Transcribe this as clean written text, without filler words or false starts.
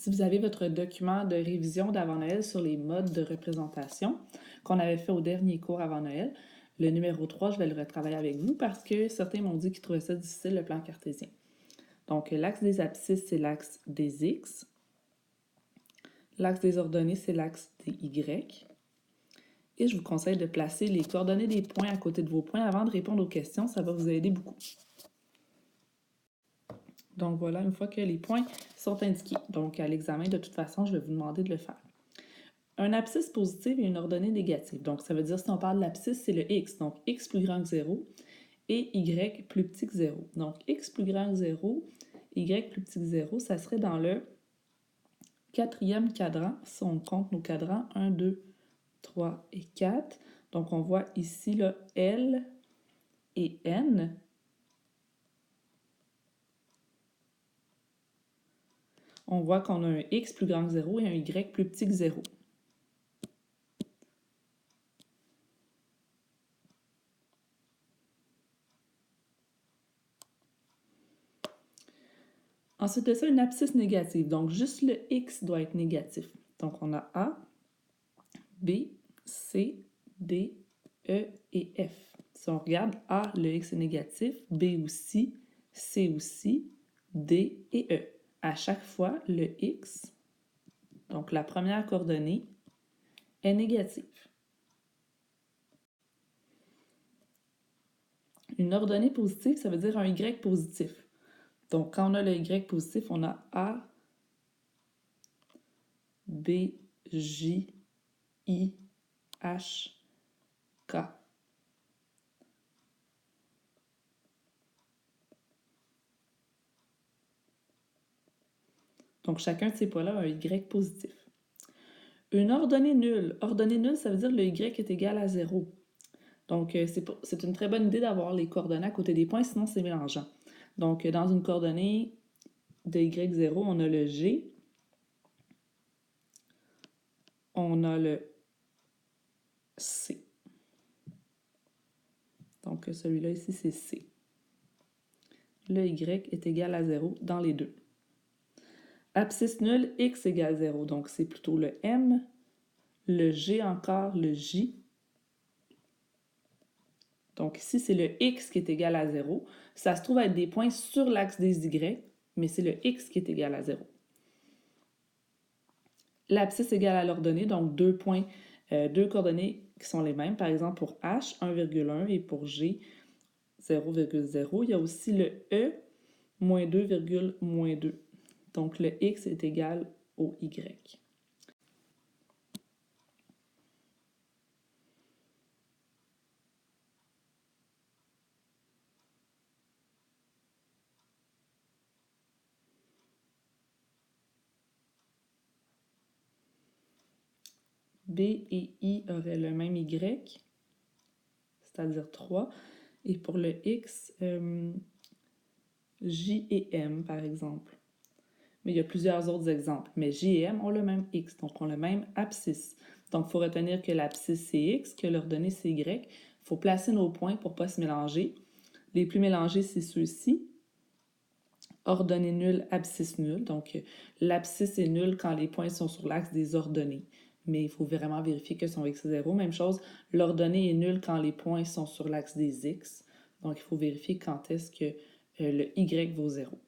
si vous avez votre document de révision d'avant Noël sur les modes de représentation qu'on avait fait au dernier cours avant Noël, le numéro 3, je vais le retravailler avec vous parce que certains m'ont dit qu'ils trouvaient ça difficile, le plan cartésien. Donc, l'axe des abscisses, c'est l'axe des X. L'axe des ordonnées, c'est l'axe des Y. Et je vous conseille de placer les coordonnées des points à côté de vos points avant de répondre aux questions. Ça va vous aider beaucoup. Donc voilà, une fois que les points sont indiqués. Donc à l'examen, de toute façon, je vais vous demander de le faire. Un abscisse positive et une ordonnée négative. Donc ça veut dire, si on parle de l'abscisse, c'est le X. Donc X plus grand que 0 et Y plus petit que 0. Donc X plus grand que 0, Y plus petit que 0, ça serait dans le quatrième cadran. Si on compte nos cadrans, 1, 2, 3 et 4. Donc on voit ici là, L et N. On voit qu'on a un X plus grand que 0 et un Y plus petit que 0. Ensuite de ça, une abscisse négative. Donc, juste le X doit être négatif. Donc, on a A, B, C, D, E et F. Si on regarde, A, le X est négatif, B aussi, C aussi, D et E. À chaque fois, le X, donc la première coordonnée, est négative. Une ordonnée positive, ça veut dire un Y positif. Donc, quand on a le Y positif, on a A, B, J, I, H, K. Donc, chacun de ces points-là a un Y positif. Une ordonnée nulle. Ordonnée nulle, ça veut dire que le Y est égal à 0. Donc, c'est une très bonne idée d'avoir les coordonnées à côté des points, sinon c'est mélangeant. Donc, dans une coordonnée de Y0, on a le G, on a le C. Donc, celui-là ici, c'est C. Le Y est égal à 0 dans les deux. Abscisse nulle, X égale 0. Donc, c'est plutôt le M, le G encore, le J. Donc ici, c'est le X qui est égal à 0. Ça se trouve être des points sur l'axe des Y, mais c'est le X qui est égal à 0. L'abscisse égale à l'ordonnée, donc deux coordonnées qui sont les mêmes. Par exemple, pour H, 1,1 et pour G, 0,0. Il y a aussi le E, moins 2, moins 2. Donc le X est égal au Y. B et I auraient le même Y, c'est-à-dire 3. Et pour le X, J et M, par exemple. Mais il y a plusieurs autres exemples. Mais J et M ont le même X, donc ont le même abscisse. Donc, il faut retenir que l'abscisse, c'est X, que l'ordonnée, c'est Y. Il faut placer nos points pour ne pas se mélanger. Les plus mélangés, c'est ceux-ci. Ordonnée nulle, abscisse nulle. Donc, l'abscisse est nulle quand les points sont sur l'axe des ordonnées. Mais il faut vraiment vérifier que son X est 0. Même chose, l'ordonnée est nulle quand les points sont sur l'axe des X. Donc, il faut vérifier quand est-ce que le Y vaut 0.